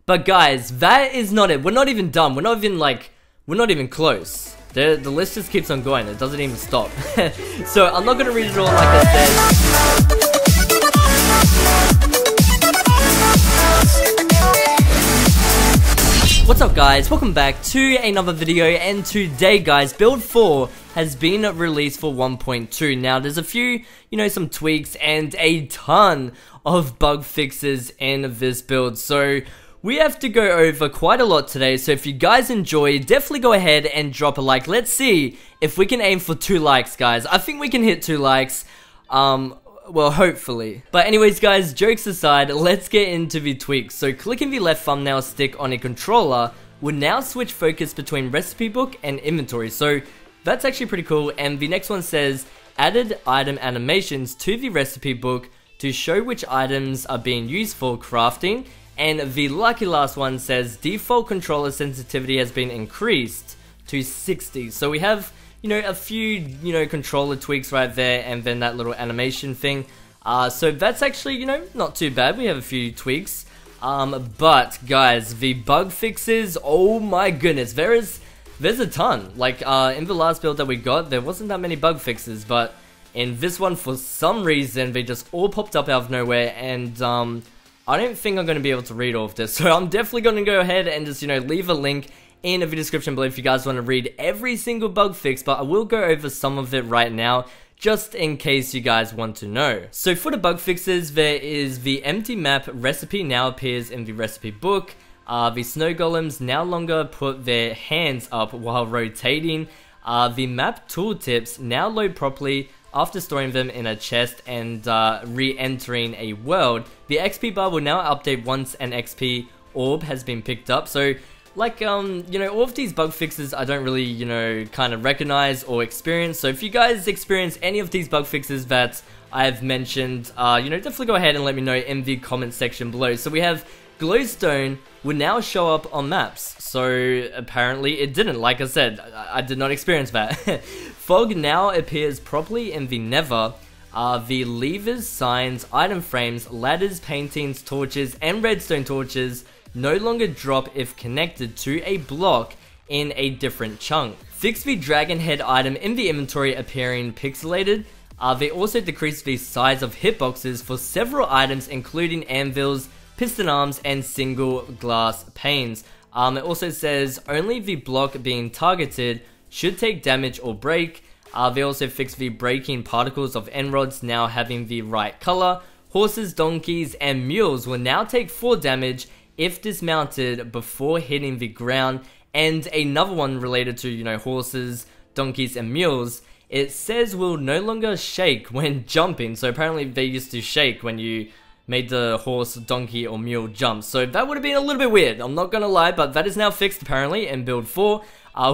But guys, that is not it. We're not even done. We're not even close. The list just keeps on going. It doesn't even stop. So I'm not gonna read it all like I said. What's up guys, welcome back to another video, and today guys, build 4 has been released for 1.2. Now there's a few, some tweaks and a ton of bug fixes in this build, so we have to go over quite a lot today. So if you guys enjoy, definitely go ahead and drop a like. Let's see if we can aim for 2 likes guys. I think we can hit 2 likes, well, hopefully. But anyways guys, jokes aside, let's get into the tweaks. So clicking the left thumbnail stick on a controller will now switch focus between recipe book and inventory. So that's actually pretty cool. And the next one says, added item animations to the recipe book to show which items are being used for crafting. And the lucky last one says, default controller sensitivity has been increased to 60. So we have a few, controller tweaks right there, and then that little animation thing. So that's actually, not too bad. We have a few tweaks. But guys, the bug fixes, oh my goodness, there's a ton. Like, in the last build that we got, there wasn't that many bug fixes, but in this one, for some reason, they just all popped up out of nowhere, and, I don't think I'm going to be able to read all of this. So I'm definitely going to go ahead and just, leave a link in the description below if you guys want to read every single bug fix, but I will go over some of it right now, just in case you guys want to know. So for the bug fixes, there is the empty map recipe now appears in the recipe book. The snow golems no longer put their hands up while rotating. The map tooltips now load properly after storing them in a chest and re-entering a world. The XP bar will now update once an XP orb has been picked up. So like, all of these bug fixes I don't really, kind of recognize or experience. So if you guys experience any of these bug fixes that I have mentioned, definitely go ahead and let me know in the comment section below. So we have glowstone will now show up on maps. So apparently it didn't, like I said, I did not experience that. Fog now appears properly in the nether. The levers, signs, item frames, ladders, paintings, torches, and redstone torches no longer drop if connected to a block in a different chunk. Fix the dragon head item in the inventory appearing pixelated. They also decrease the size of hitboxes for several items including anvils, piston arms, and single glass panes. It also says only the block being targeted should take damage or break. They also fixed the breaking particles of end rods now having the right color. Horses, donkeys, and mules will now take 4 damage if dismounted before hitting the ground. And another one related to, horses, donkeys, and mules, it says will no longer shake when jumping. So apparently they used to shake when you made the horse, donkey, or mule jump. So that would have been a little bit weird, I'm not gonna lie, but that is now fixed apparently in build 4.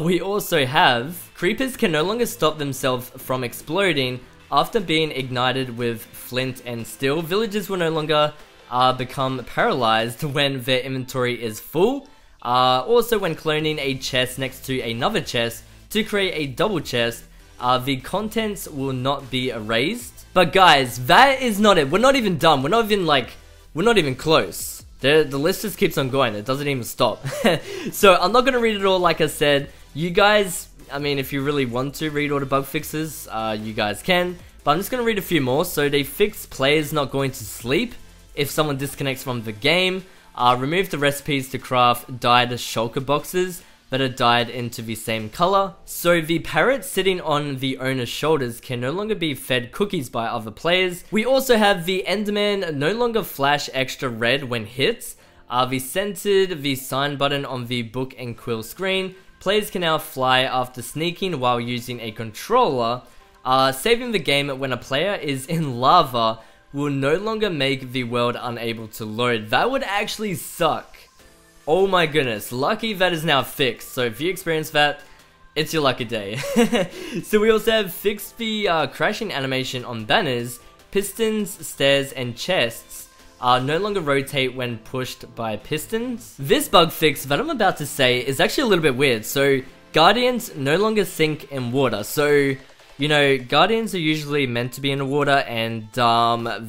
We also have creepers can no longer stop themselves from exploding after being ignited with flint and steel. Villagers will no longer become paralyzed when their inventory is full. Also, when cloning a chest next to another chest to create a double chest, the contents will not be erased. But guys, that is not it. We're not even done. We're not even close. The list just keeps on going. It doesn't even stop. So I'm not gonna read it all, like I said. You guys, I mean, if you really want to read all the bug fixes, you guys can. But I'm just gonna read a few more. So they fix players not going to sleep if someone disconnects from the game. Remove the recipes to craft dyed shulker boxes that are dyed into the same color. So the parrot sitting on the owner's shoulders can no longer be fed cookies by other players. We also have the Enderman no longer flash extra red when hit. The centered the sign button on the book and quill screen. Players can now fly after sneaking while using a controller. Saving the game when a player is in lava will no longer make the world unable to load. That would actually suck. Oh my goodness, lucky that is now fixed. So if you experience that, it's your lucky day. So we also have fixed the crashing animation on banners. Pistons, stairs, and chests no longer rotate when pushed by pistons. This bug fix that I'm about to say is actually a little bit weird. So guardians no longer sink in water. So guardians are usually meant to be in the water, and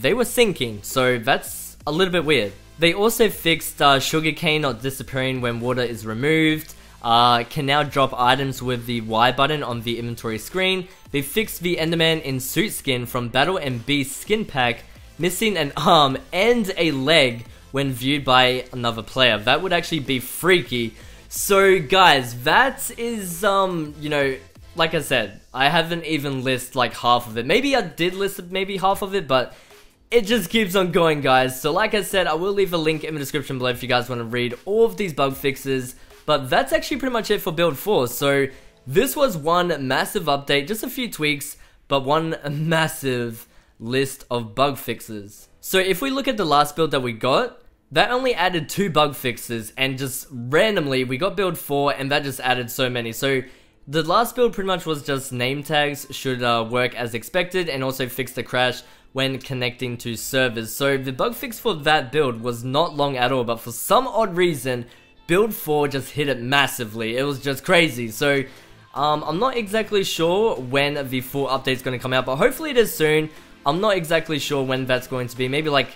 they were sinking. So that's a little bit weird. They also fixed sugarcane not disappearing when water is removed. Can now drop items with the Y button on the inventory screen. They fixed the Enderman in suit skin from Battle and Beast skin pack, missing an arm and a leg when viewed by another player. That would actually be freaky. So guys, that is, you know, like I said, I haven't even listed like half of it. Maybe I did list maybe half of it, but it just keeps on going, guys. So like I said, I will leave a link in the description below if you guys want to read all of these bug fixes. But that's actually pretty much it for build 4. So this was one massive update, just a few tweaks, but one massive list of bug fixes. So if we look at the last build that we got, that only added 2 bug fixes, and just randomly we got build 4 and that just added so many. So the last build pretty much was just name tags should work as expected, and also fix the crash when connecting to servers. So the bug fix for that build was not long at all, but for some odd reason build 4 just hit it massively. It was just crazy. So I'm not exactly sure when the full update is going to come out, but hopefully it is soon. I'm not exactly sure when that's going to be. Maybe like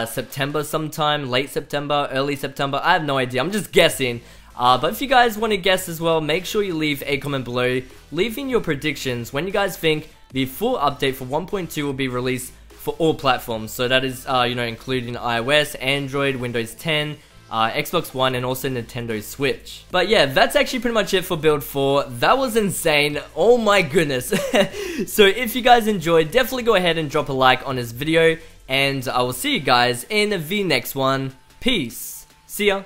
September sometime, late September, early September. I have no idea. I'm just guessing. But if you guys want to guess as well, make sure you leave a comment below, leaving your predictions when you guys think the full update for 1.2 will be released for all platforms. So that is, you know, including iOS, Android, Windows 10, Xbox One, and also Nintendo Switch. But yeah, that's actually pretty much it for build 4. That was insane. Oh my goodness. So if you guys enjoyed, definitely go ahead and drop a like on this video, and I will see you guys in the next one. Peace. See ya.